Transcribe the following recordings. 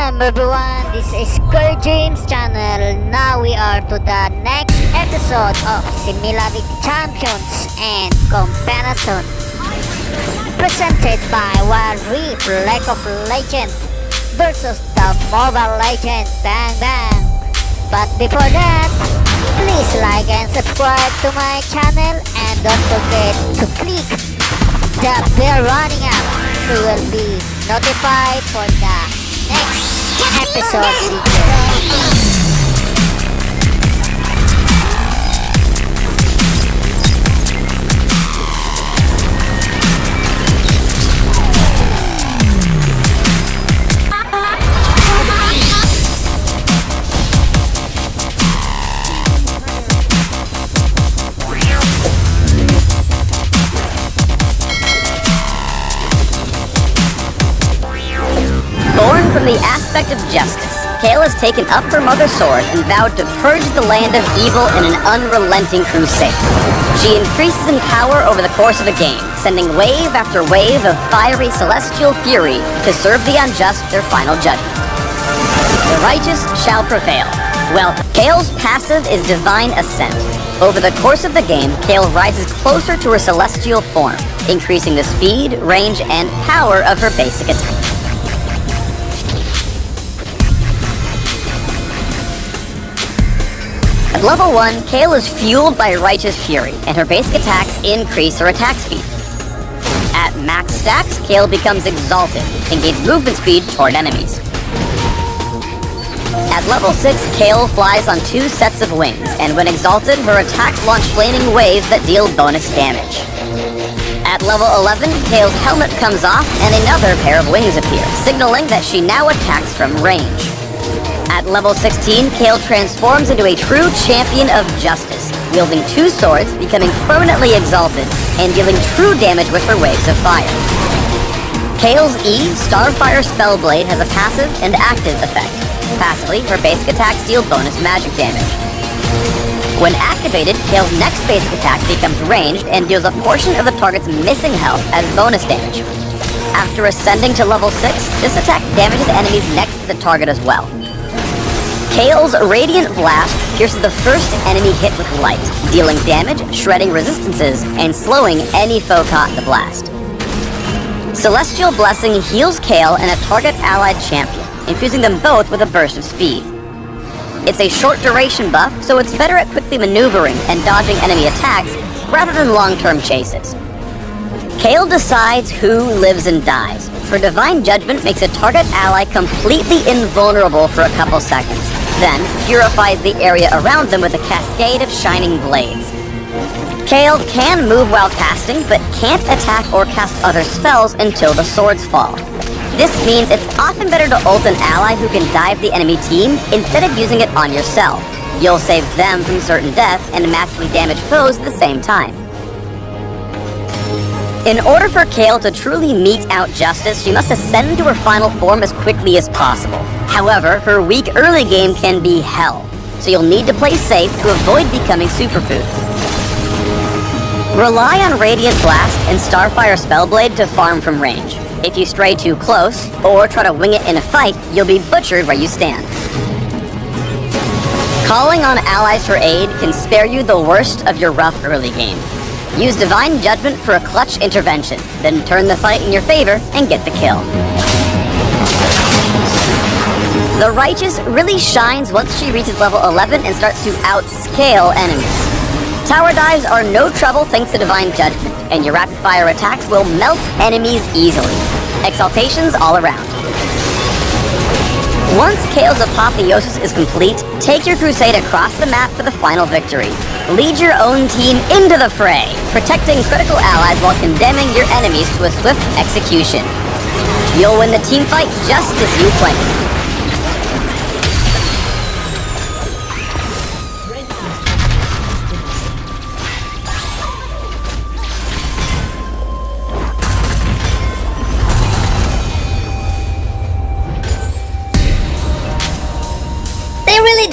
Welcome everyone, this is Kerjims channel. Now we are to the next episode of Similarity Champions and Comparison, presented by Wild Rift League of Legends versus the Mobile Legend Bang Bang. But before that, please like and subscribe to my channel and don't forget to click the bell running up so you will be notified for the next episode video. Born from the aspect of justice, Kayle has taken up her mother's sword and vowed to purge the land of evil in an unrelenting crusade. She increases in power over the course of a game, sending wave after wave of fiery celestial fury to serve the unjust their final judgment. The righteous shall prevail. Well, Kayle's passive is Divine Ascent. Over the course of the game, Kayle rises closer to her celestial form, increasing the speed, range, and power of her basic attack. At level 1, Kayle is fueled by Righteous Fury, and her basic attacks increase her attack speed. At max stacks, Kayle becomes Exalted and gains movement speed toward enemies. At level 6, Kayle flies on 2 sets of wings, and when Exalted, her attacks launch flaming waves that deal bonus damage. At level 11, Kayle's helmet comes off and another pair of wings appear, signaling that she now attacks from range. At level 16, Kayle transforms into a true champion of justice, wielding 2 swords, becoming permanently exalted, and dealing true damage with her waves of fire. Kayle's E, Starfire Spellblade, has a passive and active effect. Passively, her basic attacks deal bonus magic damage. When activated, Kayle's next basic attack becomes ranged and deals a portion of the target's missing health as bonus damage. After ascending to level 6, this attack damages enemies next to the target as well. Kayle's Radiant Blast pierces the first enemy hit with light, dealing damage, shredding resistances, and slowing any foe caught in the blast. Celestial Blessing heals Kayle and a target allied champion, infusing them both with a burst of speed. It's a short duration buff, so it's better at quickly maneuvering and dodging enemy attacks rather than long-term chases. Kayle decides who lives and dies. Her Divine Judgment makes a target ally completely invulnerable for a couple seconds, then purifies the area around them with a cascade of shining blades. Kayle can move while casting, but can't attack or cast other spells until the swords fall. This means it's often better to ult an ally who can dive the enemy team instead of using it on yourself. You'll save them from certain death and massively damage foes at the same time. In order for Kayle to truly mete out justice, she must ascend to her final form as quickly as possible. However, her weak early game can be hell, so you'll need to play safe to avoid becoming superfoods. Rely on Radiant Blast and Starfire Spellblade to farm from range. If you stray too close, or try to wing it in a fight, you'll be butchered where you stand. Calling on allies for aid can spare you the worst of your rough early game. Use Divine Judgment for a clutch intervention, then turn the fight in your favor and get the kill. The Righteous really shines once she reaches level 11 and starts to outscale enemies. Tower dives are no trouble thanks to Divine Judgment, and your rapid-fire attacks will melt enemies easily. Exaltations all around. Once Kayle's apotheosis is complete, take your crusade across the map for the final victory. Lead your own team into the fray, protecting critical allies while condemning your enemies to a swift execution. You'll win the teamfight just as you planned.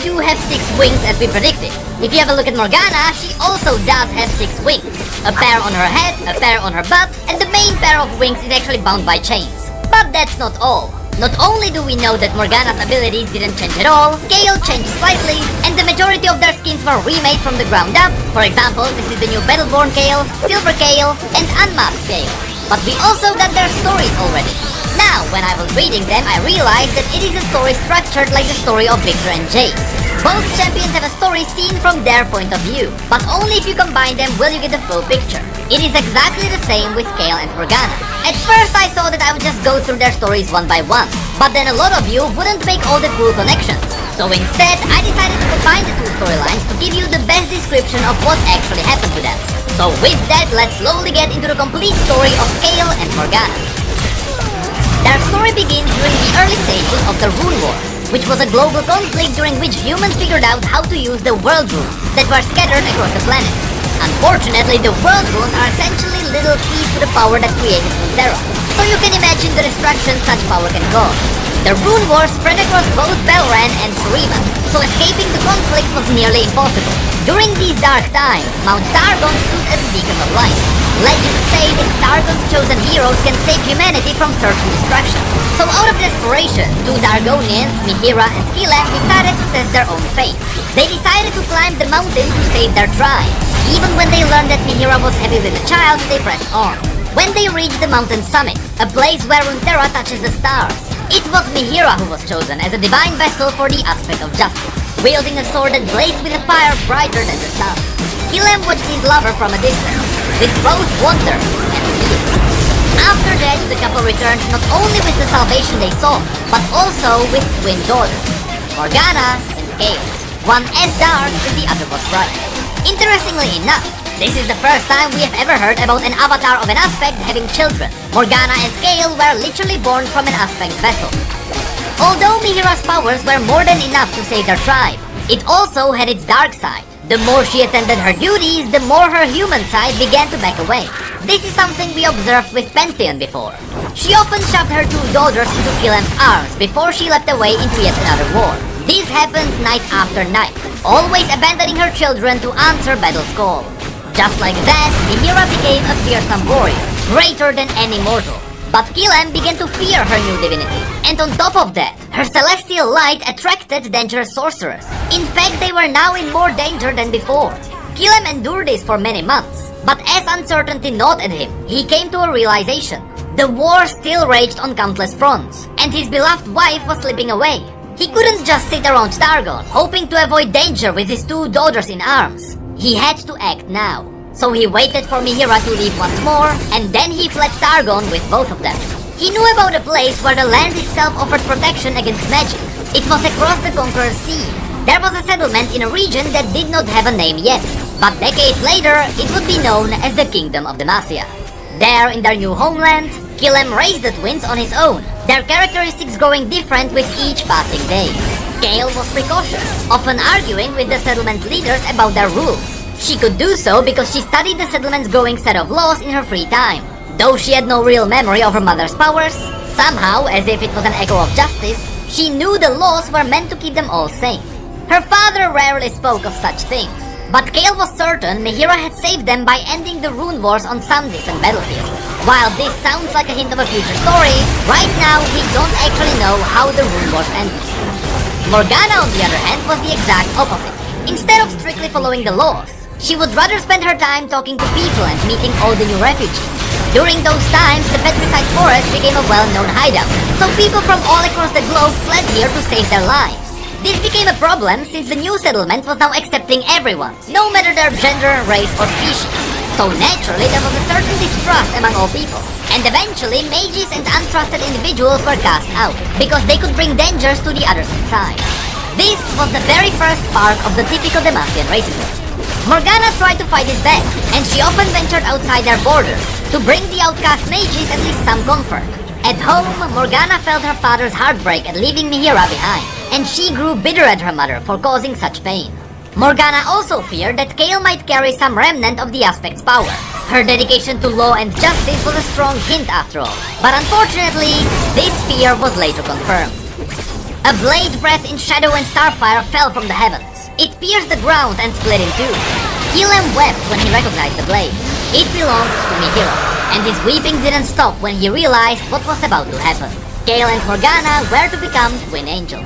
Do have 6 wings as we predicted. If you have a look at Morgana, she also does have 6 wings. A pair on her head, a pair on her butt, and the main pair of wings is actually bound by chains. But that's not all. Not only do we know that Morgana's abilities didn't change at all, Kayle changed slightly, and the majority of their skins were remade from the ground up. For example, this is the new Battleborn Kayle, Silver Kayle, and Unmasked Kayle. But we also got their stories already. Now, when I was reading them, I realized that it is a story structured like the story of Victor and Jace. Both champions have a story seen from their point of view, but only if you combine them will you get the full picture. It is exactly the same with Kayle and Morgana. At first I thought that I would just go through their stories one by one, but then a lot of you wouldn't make all the cool connections. So instead, I decided to combine the two storylines to give you the best description of what actually happened to them. So with that, let's slowly get into the complete story of Kayle and Morgana. Their story begins during the early stages of the Rune Wars, which was a global conflict during which humans figured out how to use the world runes that were scattered across the planet. Unfortunately, the world runes are essentially little keys to the power that created Runeterra, so you can imagine the destruction such power can cause. The Rune Wars spread across both Belran and Shurima, so escaping the conflict was nearly impossible. During these dark times, Mount Targon stood as a beacon of light. Legends say that Targon's chosen heroes can save humanity from certain destruction. So out of desperation, two Targonians, Mihira and Kayle, decided to test their own fate. They decided to climb the mountain to save their tribe. Even when they learned that Mihira was heavy with a child, they pressed on. When they reached the mountain summit, a place where Runeterra touches the stars, it was Mihira who was chosen as a divine vessel for the aspect of justice, wielding a sword that blazed with a fire brighter than the sun. Kayle watched his lover from a distance, with both wonder and fear. After that, the couple returned not only with the salvation they sought, but also with twin daughters, Morgana and Kayle. One as dark and the other was bright. Interestingly enough, this is the first time we have ever heard about an avatar of an aspect having children. Morgana and Kayle were literally born from an aspect vessel. Although Mihira's powers were more than enough to save their tribe, it also had its dark side. The more she attended her duties, the more her human side began to back away. This is something we observed with Pantheon before. She often shoved her two daughters into Kayle's arms before she leapt away into yet another war. This happened night after night, always abandoning her children to answer battle's call. Just like that, Mihira became a fearsome warrior, greater than any mortal. But Kayle began to fear her new divinity, and on top of that, her celestial light attracted dangerous sorcerers. In fact, they were now in more danger than before. Kayle endured this for many months, but as uncertainty gnawed at him, he came to a realization. The war still raged on countless fronts, and his beloved wife was slipping away. He couldn't just sit around Targon, hoping to avoid danger with his two daughters in arms. He had to act now. So he waited for Mihira to leave once more, and then he fled Targon with both of them. He knew about a place where the land itself offered protection against magic. It was across the Conqueror's Sea. There was a settlement in a region that did not have a name yet, but decades later, it would be known as the Kingdom of Demacia. There, in their new homeland, Kayle raised the twins on his own, their characteristics growing different with each passing day. Kayle was precautious, often arguing with the settlement's leaders about their rules. She could do so because she studied the settlement's growing set of laws in her free time. Though she had no real memory of her mother's powers, somehow, as if it was an echo of justice, she knew the laws were meant to keep them all safe. Her father rarely spoke of such things, but Kayle was certain Mihira had saved them by ending the Rune Wars on some distant battlefield. While this sounds like a hint of a future story, right now we don't actually know how the Rune Wars ended. Morgana, on the other hand, was the exact opposite. Instead of strictly following the laws, she would rather spend her time talking to people and meeting all the new refugees. During those times, the Petrified Forest became a well-known hideout, so people from all across the globe fled here to save their lives. This became a problem since the new settlement was now accepting everyone, no matter their gender, race, or species. So naturally, there was a certain distrust among all people, and eventually mages and untrusted individuals were cast out, because they could bring dangers to the others inside. This was the very first spark of the typical Demacian racism. Morgana tried to fight it back, and she often ventured outside their borders to bring the outcast mages at least some comfort. At home, Morgana felt her father's heartbreak at leaving Mihira behind, and she grew bitter at her mother for causing such pain. Morgana also feared that Kayle might carry some remnant of the Aspect's power. Her dedication to law and justice was a strong hint after all, but unfortunately, this fear was later confirmed. A blade breath in shadow and starfire fell from the heavens. It pierced the ground and split in two. Kayle wept when he recognized the blade. It belonged to Mihira, and his weeping didn't stop when he realized what was about to happen. Kayle and Morgana were to become twin angels.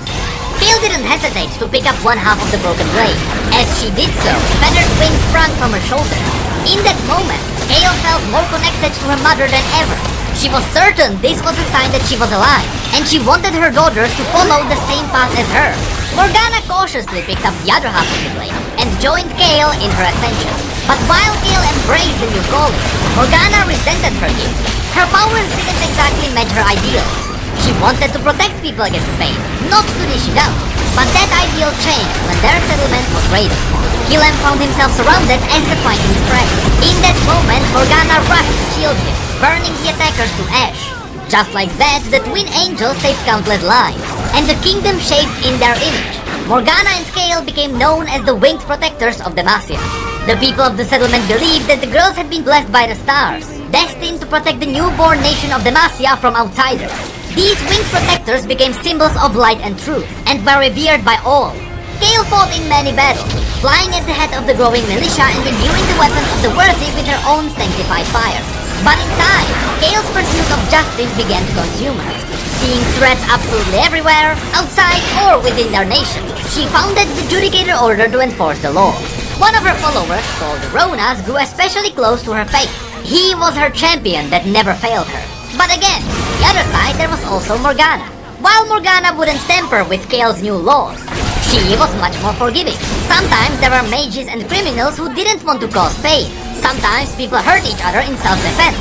Kayle didn't hesitate to pick up one half of the broken blade. As she did so, feathered wings sprung from her shoulders. In that moment, Kayle felt more connected to her mother than ever. She was certain this was a sign that she was alive, and she wanted her daughters to follow the same path as her. Morgana cautiously picked up the other half of the blade and joined Kayle in her ascension. But while Kayle embraced the new calling, Morgana resented her gift. Her powers didn't exactly match her ideals. She wanted to protect people against pain, not to dish it out. But that ideal changed when their settlement was raided. Kayle found himself surrounded as the fighting spread. In that moment, Morgana rushed to shield him, burning the attackers to ash. Just like that, the twin angels saved countless lives, and the kingdom shaped in their image. Morgana and Kayle became known as the winged protectors of Demacia. The people of the settlement believed that the girls had been blessed by the stars, destined to protect the newborn nation of Demacia from outsiders. These winged protectors became symbols of light and truth, and were revered by all. Kayle fought in many battles, flying at the head of the growing militia and imbuing the weapons of the worthy with her own sanctified fire. But in time, Kayle's pursuit of justice began to consume her. Seeing threats absolutely everywhere, outside or within their nation, she founded the Judicator Order to enforce the law. One of her followers, called Ronas, grew especially close to her faith. He was her champion that never failed her. But again, on the other side there was also Morgana. While Morgana wouldn't tamper with Kayle's new laws, she was much more forgiving. Sometimes there were mages and criminals who didn't want to cause pain. Sometimes people hurt each other in self-defense.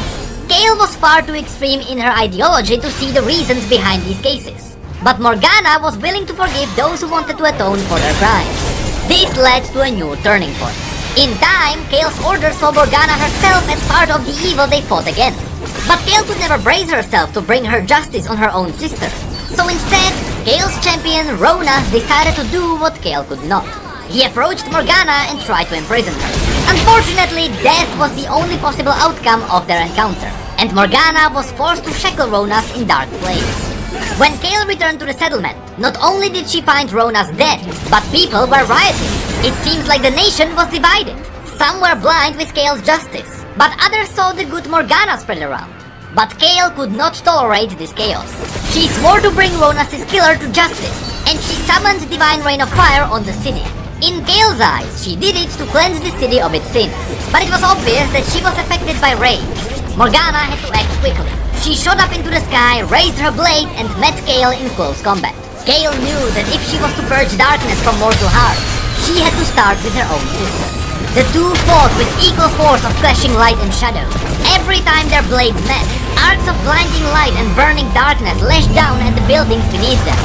Kayle was far too extreme in her ideology to see the reasons behind these cases. But Morgana was willing to forgive those who wanted to atone for their crimes. This led to a new turning point. In time, Kayle's order saw Morgana herself as part of the evil they fought against. But Kayle could never brace herself to bring her justice on her own sister. So instead, Kayle's champion, Ronas, decided to do what Kayle could not. He approached Morgana and tried to imprison her. Unfortunately, death was the only possible outcome of their encounter, and Morgana was forced to shackle Ronas in dark flames. When Kayle returned to the settlement, not only did she find Ronas dead, but people were rioting. It seems like the nation was divided. Some were blind with Kayle's justice, but others saw the good Morgana spread around. But Kayle could not tolerate this chaos. She swore to bring Ronas' killer to justice, and she summoned Divine Rain of Fire on the city. In Kayle's eyes, she did it to cleanse the city of its sins, but it was obvious that she was affected by rage. Morgana had to act quickly. She shot up into the sky, raised her blade, and met Kayle in close combat. Kayle knew that if she was to purge darkness from mortal hearts, she had to start with her own sister. The two fought with equal force of clashing light and shadow. Every time their blades met, arcs of blinding light and burning darkness lashed down at the buildings beneath them.